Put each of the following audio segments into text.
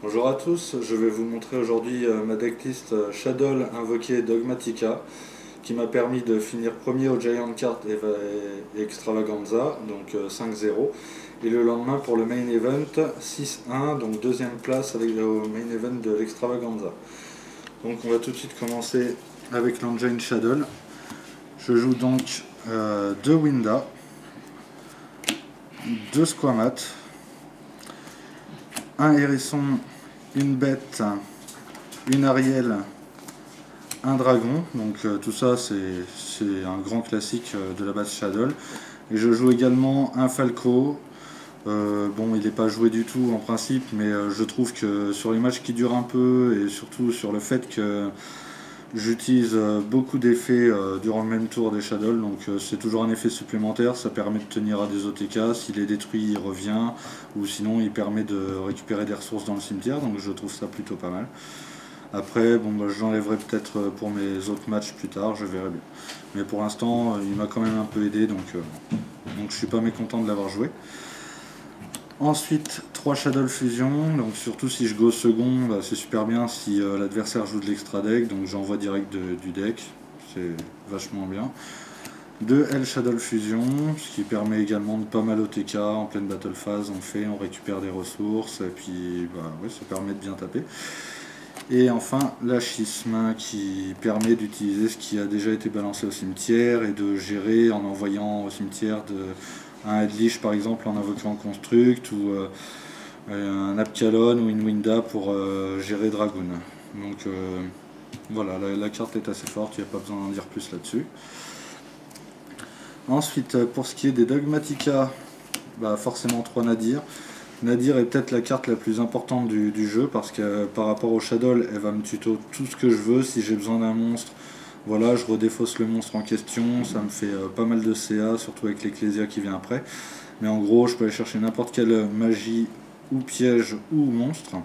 Bonjour à tous, je vais vous montrer aujourd'hui ma decklist Shadow invoqué Dogmatica qui m'a permis de finir premier au Giant Card et Extravaganza, donc 5-0, et le lendemain pour le main event 6-1, donc deuxième place avec le main event de l'Extravaganza. Donc on va tout de suite commencer avec l'engine Shadow. Je joue donc 2 Winda, 2 Squamat, un hérisson, une bête, une Ariel, un dragon. Donc tout ça c'est un grand classique de la base Shadow. Et je joue également un Falco. Bon, il n'est pas joué du tout en principe, mais je trouve que sur les matchs qui durent un peu et surtout sur le fait que j'utilise beaucoup d'effets durant le même tour des Shadow, donc c'est toujours un effet supplémentaire, ça permet de tenir à des OTK, s'il est détruit il revient, ou sinon il permet de récupérer des ressources dans le cimetière, donc je trouve ça plutôt pas mal. Après, bon, bah, je l'enlèverai peut-être pour mes autres matchs plus tard, je verrai bien. Mais pour l'instant, il m'a quand même un peu aidé, donc je suis pas mécontent de l'avoir joué. Ensuite, 3 Shadow Fusion, donc surtout si je go second, bah, c'est super bien si l'adversaire joue de l'extra deck, donc j'envoie direct du deck, c'est vachement bien. 2 L Shadow Fusion, ce qui permet également de pas mal OTK en pleine battle phase, on récupère des ressources, et puis bah, ouais, ça permet de bien taper. Et enfin, la schisme qui permet d'utiliser ce qui a déjà été balancé au cimetière et de gérer en envoyant au cimetière un Headlish par exemple en invoquant Construct ou un Apkalon ou une Winda pour gérer Dragoon. Donc voilà, la carte est assez forte, il n'y a pas besoin d'en dire plus là-dessus. Ensuite, pour ce qui est des Dogmatica, bah forcément 3 Nadir. Nadir est peut-être la carte la plus importante du jeu parce que par rapport au Shadow, elle va me tuto tout ce que je veux. Si j'ai besoin d'un monstre, voilà, je redéfausse le monstre en question. Ça me fait pas mal de CA, surtout avec l'Ecclésia qui vient après. Mais en gros, je peux aller chercher n'importe quelle magie ou piège ou monstre.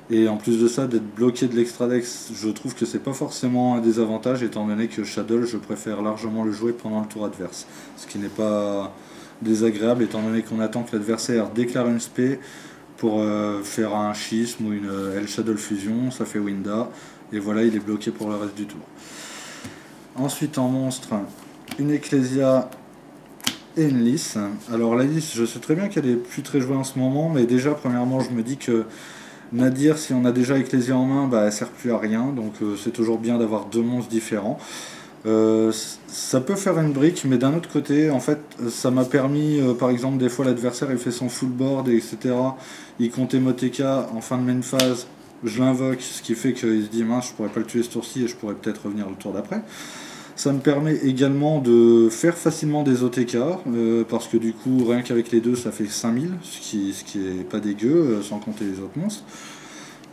Et en plus de ça, d'être bloqué de l'extradex, je trouve que c'est pas forcément un désavantage étant donné que Shadow, je préfère largement le jouer pendant le tour adverse. Ce qui n'est pas désagréable étant donné qu'on attend que l'adversaire déclare une spé pour faire un schisme ou une L Shadow Fusion, ça fait Winda, et voilà, il est bloqué pour le reste du tour. Ensuite en monstre, une Ecclésia et une Lys. Alors la Lys, je sais très bien qu'elle est plus très jouée en ce moment, mais déjà premièrement je me dis que Nadir, si on a déjà Ecclésia en main, bah, elle sert plus à rien, donc c'est toujours bien d'avoir 2 monstres différents. Ça peut faire une brique, mais d'un autre côté, en fait, ça m'a permis, par exemple, des fois l'adversaire il fait son full board, etc. Il comptait Moteka en fin de main phase, je l'invoque, ce qui fait qu'il se dit mince, je pourrais pas le tuer ce tour-ci et je pourrais peut-être revenir le tour d'après. Ça me permet également de faire facilement des OTK, parce que du coup, rien qu'avec les deux, ça fait 5000, ce qui est pas dégueu, sans compter les autres monstres.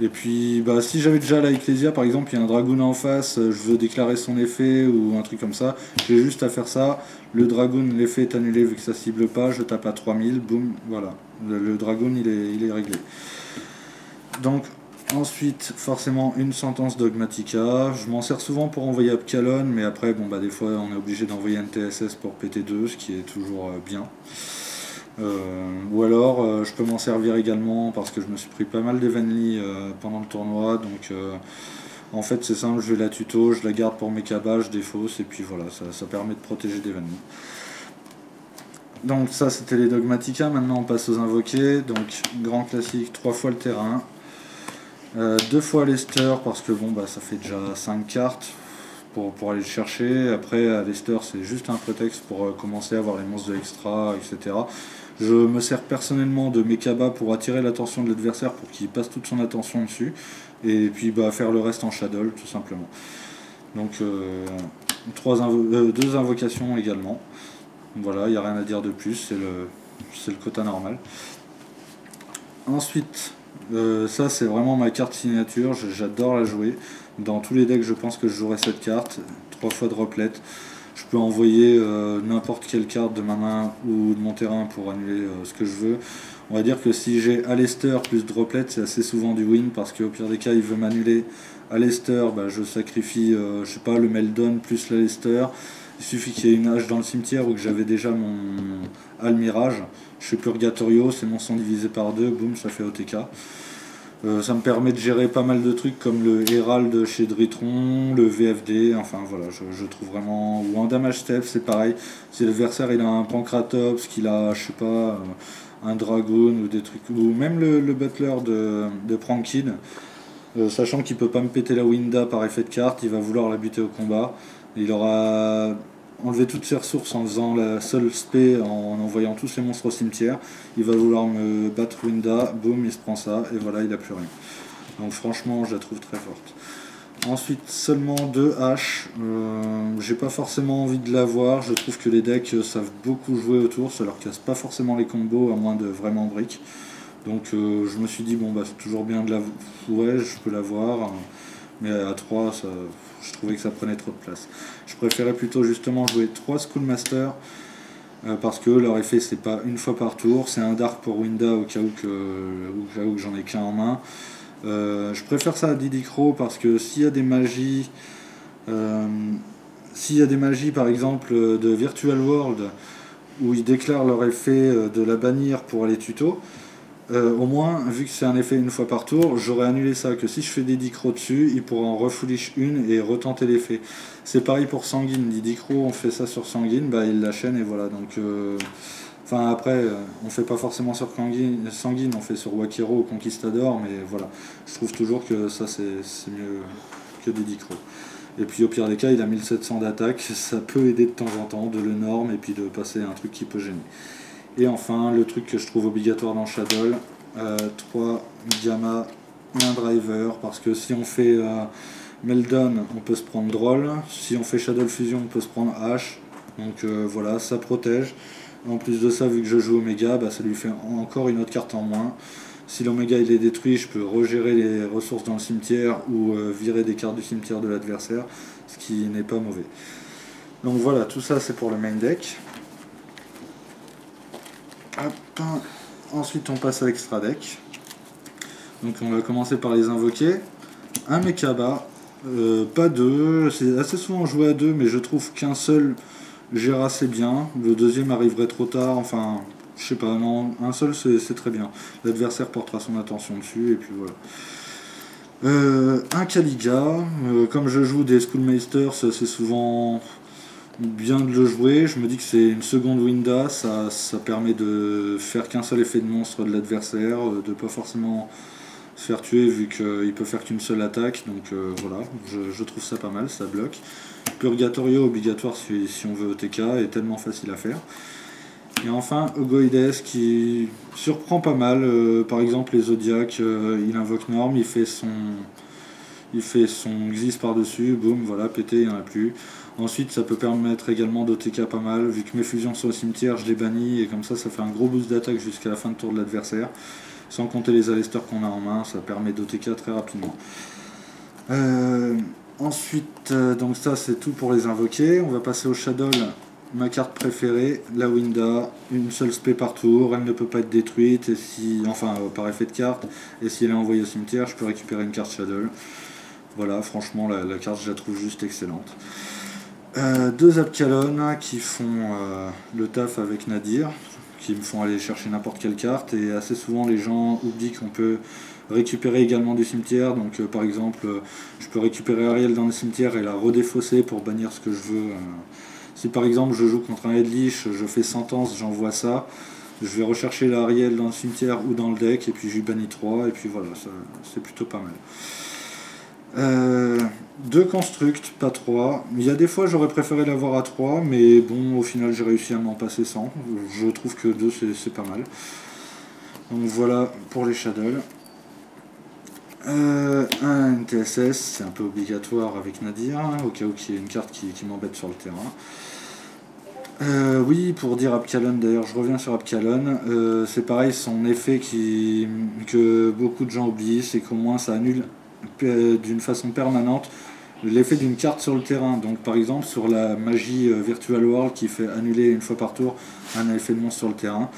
Et puis, bah, si j'avais déjà la Ecclésia, par exemple, il y a un Dragoon en face, je veux déclarer son effet ou un truc comme ça, j'ai juste à faire ça. Le Dragoon, l'effet est annulé vu que ça cible pas, je tape à 3000, boum, voilà. Le Dragoon, il est réglé. Donc, ensuite, forcément, une sentence Dogmatica. Je m'en sers souvent pour envoyer Apkalon, mais après, bon, bah, des fois, on est obligé d'envoyer un TSS pour PT2, ce qui est toujours bien. Ou alors je peux m'en servir également parce que je me suis pris pas mal d'Evenly pendant le tournoi, donc en fait c'est simple, je vais la tuto, je la garde pour mes cabas, je défausse et puis voilà, ça permet de protéger d'Evenly. Donc ça c'était les Dogmatica, maintenant on passe aux invoqués, donc grand classique, 3 fois le terrain, 2 fois Lester parce que bon bah ça fait déjà 5 cartes pour aller le chercher. Après à Lester c'est juste un prétexte pour commencer à avoir les monstres de extra, etc. Je me sers personnellement de mes cabas pour attirer l'attention de l'adversaire pour qu'il passe toute son attention dessus. Et puis bah, faire le reste en Shadow tout simplement. Donc 2 invocations également. Voilà, il n'y a rien à dire de plus, c'est le quota normal. Ensuite, ça c'est vraiment ma carte signature, j'adore la jouer. Dans tous les decks je pense que je jouerai cette carte, 3 fois droplet. Je peux envoyer n'importe quelle carte de ma main ou de mon terrain pour annuler ce que je veux. On va dire que si j'ai Alester plus Droplet, c'est assez souvent du win parce qu'au pire des cas, il veut m'annuler Alester, bah, je sacrifie, je sais pas, le Meldon plus l'Alester. Il suffit qu'il y ait une hache dans le cimetière ou que j'avais déjà mon Almirage. Je fais Purgatorio, c'est mon sang divisé par 2, boum, ça fait OTK. Ça me permet de gérer pas mal de trucs comme le Herald chez Dritron, le VFD, enfin voilà, je trouve vraiment... Ou en damage step, c'est pareil. Si l'adversaire il a un Pancratops, qu'il a, je sais pas, un Dragoon ou des trucs... Ou même le Butler de Prankin, sachant qu'il peut pas me péter la Winda par effet de carte, il va vouloir la buter au combat. Il aura enlevé toutes ses ressources en faisant la seule spé, en envoyant tous les monstres au cimetière. Il va vouloir me battre Winda, boum, il se prend ça, et voilà, il a plus rien. Donc franchement, je la trouve très forte. Ensuite, seulement 2 haches. J'ai pas forcément envie de l'avoir. Je trouve que les decks savent beaucoup jouer autour. Ça leur casse pas forcément les combos, à moins de vraiment briques. Donc je me suis dit, bon, bah c'est toujours bien de l'avoir. Ouais, je peux l'avoir. Mais à 3, ça, je trouvais que ça prenait trop de place. Je préférais plutôt justement jouer 3 Schoolmaster. Parce que leur effet, c'est pas une fois par tour. C'est un Dark pour Winda au cas où que j'en ai qu'un en main. Je préfère ça à Didicro parce que s'il y a des magies, par exemple de Virtual World où ils déclarent leur effet de la bannir pour aller tuto, au moins vu que c'est un effet une fois par tour, j'aurais annulé ça, que si je fais Didicro dessus, il pourra en refoolish une et retenter l'effet. C'est pareil pour Sanguine, Didicro on fait ça sur Sanguine, bah il la chaîne et voilà, donc enfin après, on fait pas forcément sur Sanguine, on fait sur Wakiro ou Conquistador, mais voilà. Je trouve toujours que ça c'est mieux que Didicro. Et puis au pire des cas, il a 1700 d'attaque, ça peut aider de temps en temps, de le norme et puis de passer un truc qui peut gêner. Et enfin, le truc que je trouve obligatoire dans Shadow, 3 Gamma et un Driver, parce que si on fait Meldon, on peut se prendre Droll, si on fait Shadow Fusion, on peut se prendre H, donc voilà, ça protège. En plus de ça, vu que je joue Omega, bah, ça lui fait encore une autre carte en moins. Si l'Omega il est détruit, je peux regérer les ressources dans le cimetière ou virer des cartes du cimetière de l'adversaire, ce qui n'est pas mauvais. Donc voilà, tout ça c'est pour le main deck. Hop. Ensuite on passe à l'extra deck. Donc on va commencer par les invoquer. Un Mekaba, pas deux, c'est assez souvent joué à deux, mais je trouve qu'un seul gère assez bien. Le deuxième arriverait trop tard, enfin, je sais pas, non, un seul c'est très bien. L'adversaire portera son attention dessus, et puis voilà. Un Kaliga, comme je joue des Schoolmeisters, c'est souvent bien de le jouer. Je me dis que c'est une seconde Winda, ça permet de faire qu'un seul effet de monstre de l'adversaire, de pas forcément se faire tuer vu qu'il peut faire qu'une seule attaque, donc voilà, je trouve ça pas mal, ça bloque. Purgatorio obligatoire si on veut OTK, est tellement facile à faire. Et enfin Ogoides qui surprend pas mal, par exemple les Zodiacs, il invoque Norme, il fait son Xyz par dessus, boum, voilà, pété, il n'y en a plus. Ensuite ça peut permettre également d'OTK pas mal, vu que mes fusions sont au cimetière, je les bannis, et comme ça fait un gros boost d'attaque jusqu'à la fin de tour de l'adversaire. Sans compter les Alesters qu'on a en main, ça permet d'OTK très rapidement. Ensuite, donc ça c'est tout pour les invoquer. On va passer au Shadow, ma carte préférée, la Winda, une seule spé par tour, elle ne peut pas être détruite, et enfin par effet de carte, et si elle est envoyée au cimetière, je peux récupérer une carte Shadow. Voilà, franchement la carte je la trouve juste excellente. Deux Abkalon qui font le taf avec Nadir, qui me font aller chercher n'importe quelle carte, et assez souvent les gens oublient qu'on peut récupérer également du cimetière. Donc par exemple je peux récupérer Ariel dans le cimetière et la redéfausser pour bannir ce que je veux. Si par exemple je joue contre un Headlich, je fais sentence, j'envoie ça, je vais rechercher l'Ariel dans le cimetière ou dans le deck et puis je lui bannis 3 et puis voilà, c'est plutôt pas mal. 2 constructs, pas 3. Il y a des fois j'aurais préféré l'avoir à 3, mais bon, au final j'ai réussi à m'en passer sans. Je trouve que 2 c'est pas mal. Donc voilà pour les Shadows. Un NTSS, c'est un peu obligatoire avec Nadir, hein, au cas où il y ait une carte qui m'embête sur le terrain. Oui, pour dire Abkalon, d'ailleurs, je reviens sur Abkalon, c'est pareil, son effet que beaucoup de gens oublient, c'est qu'au moins ça annule d'une façon permanente l'effet d'une carte sur le terrain. Donc par exemple sur la magie Virtual World qui fait annuler une fois par tour un effet de monstre sur le terrain,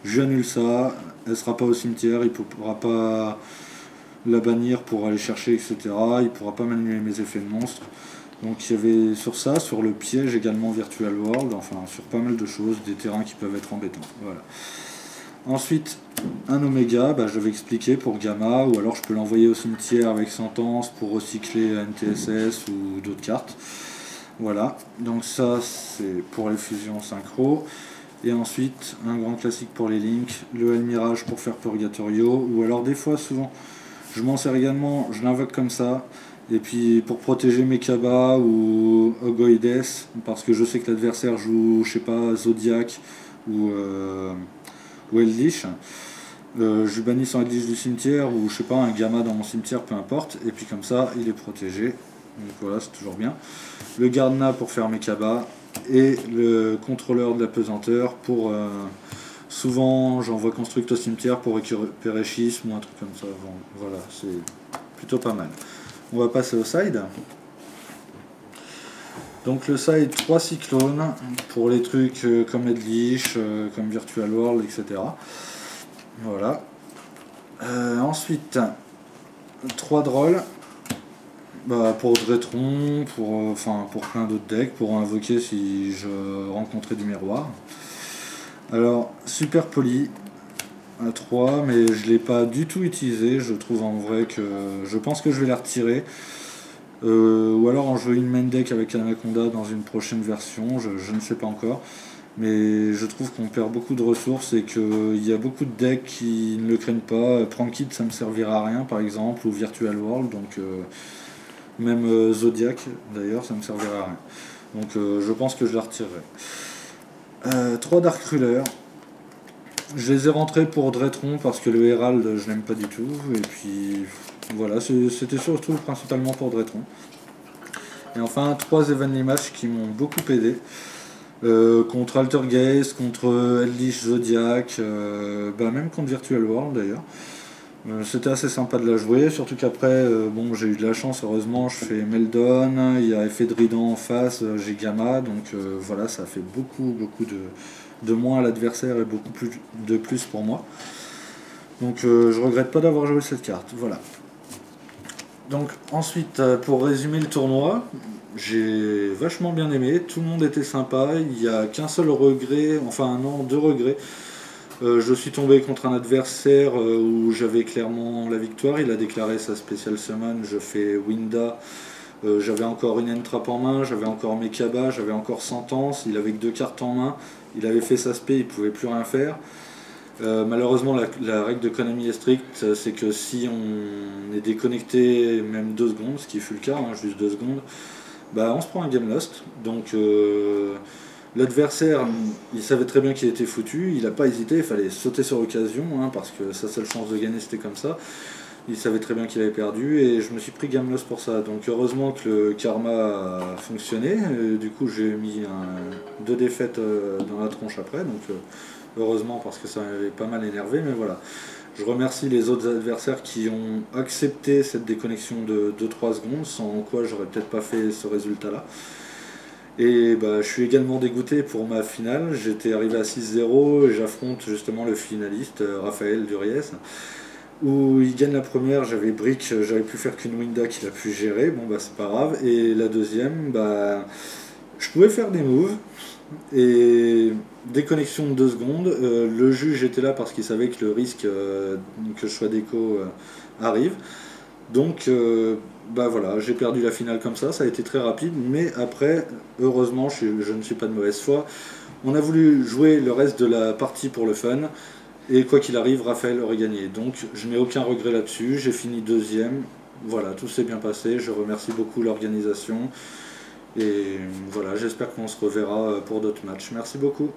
j'annule ça, elle sera pas au cimetière, il ne pourra pas la bannir pour aller chercher, etc. Il ne pourra pas m'annuler mes effets de monstre. Donc il y avait sur ça, sur le piège également Virtual World, enfin sur pas mal de choses, des terrains qui peuvent être embêtants. Voilà. Ensuite, un Oméga, je vais expliquer pour Gamma, ou alors je peux l'envoyer au cimetière avec Sentence pour recycler NTSS ou d'autres cartes. Voilà, donc ça c'est pour les fusions synchro. Et ensuite, un grand classique pour les links, le El Mirage pour faire Purgatorio, ou alors des fois, souvent, je m'en sers également, je l'invoque comme ça, et puis pour protéger mes Kaba ou Ogoides, parce que je sais que l'adversaire joue, je sais pas, Zodiac ou Eldritch, je lui bannis son Eldritch du cimetière, ou je sais pas, un Gamma dans mon cimetière, peu importe, et puis comme ça, il est protégé. Donc voilà, c'est toujours bien. Le Gardna pour faire mes Kaba, et le contrôleur de la pesanteur pour... souvent, j'envoie Construct au cimetière pour récupérer schisme ou un truc comme ça. Bon, voilà, c'est plutôt pas mal. On va passer au side. Donc le side, 3 cyclones pour les trucs comme Eldritch, comme Virtual World, etc. Voilà. Ensuite, 3 drôles. Pour Drétron, pour plein d'autres decks, pour invoquer si je rencontrais du miroir. Alors, super poli, à 3, mais je ne l'ai pas du tout utilisé. Je trouve en vrai que je pense que je vais la retirer. Ou alors en jouer une main deck avec Anaconda dans une prochaine version, je ne sais pas encore. Mais je trouve qu'on perd beaucoup de ressources et qu'il y a beaucoup de decks qui ne le craignent pas. Prankit, ça ne me servira à rien par exemple, ou Virtual World, donc même Zodiac d'ailleurs, ça ne me servira à rien. Donc je pense que je la retirerai. 3 Dark Ruler. Je les ai rentrés pour Drétron parce que le Herald je l'aime pas du tout. Et puis voilà, c'était surtout principalement pour Drétron. Et enfin 3 Evenly Match qui m'ont beaucoup aidé. Contre Altergeist, contre Eldritch Zodiac, même contre Virtual World d'ailleurs. C'était assez sympa de la jouer, surtout qu'après, j'ai eu de la chance, heureusement, je fais Meldon, il y a effet de Ridan en face, j'ai Gamma, donc voilà, ça fait beaucoup de moins à l'adversaire et beaucoup de plus pour moi. Donc je regrette pas d'avoir joué cette carte, voilà. Donc ensuite, pour résumer le tournoi, j'ai vachement bien aimé, tout le monde était sympa, il n'y a qu'un seul regret, enfin non, 2 regrets. Je suis tombé contre un adversaire où j'avais clairement la victoire. Il a déclaré sa spéciale summon. Je fais Winda. J'avais encore une entrap en main. J'avais encore mes Kaba. J'avais encore Sentence. Il avait que 2 cartes en main. Il avait fait sa spé. Il pouvait plus rien faire. Malheureusement, la règle de Konami est stricte. C'est que si on est déconnecté même 2 secondes, ce qui fut le cas, juste 2 secondes, on se prend un game lost. Donc... l'adversaire, il savait très bien qu'il était foutu, il n'a pas hésité, il fallait sauter sur l'occasion, parce que sa seule chance de gagner c'était comme ça. Il savait très bien qu'il avait perdu et je me suis pris game loss pour ça. Donc heureusement que le karma a fonctionné, du coup j'ai mis 2 défaites dans la tronche après, donc heureusement parce que ça m'avait pas mal énervé, mais voilà. Je remercie les autres adversaires qui ont accepté cette déconnexion de 2-3 secondes, sans quoi j'aurais peut-être pas fait ce résultat là. Et je suis également dégoûté pour ma finale, j'étais arrivé à 6-0 et j'affronte justement le finaliste, Raphaël Duriez, où il gagne la première, j'avais brick, j'avais pu faire qu'une Winda qu'il a pu gérer, c'est pas grave, et la deuxième, je pouvais faire des moves, et déconnexion de 2 secondes, le juge était là parce qu'il savait que le risque que je sois déco arrive, donc voilà, j'ai perdu la finale comme ça a été très rapide, mais après, heureusement, je ne suis pas de mauvaise foi. On a voulu jouer le reste de la partie pour le fun, et quoi qu'il arrive, Raphaël aurait gagné. Donc je n'ai aucun regret là-dessus, j'ai fini 2e, voilà, tout s'est bien passé, je remercie beaucoup l'organisation, et voilà, j'espère qu'on se reverra pour d'autres matchs. Merci beaucoup.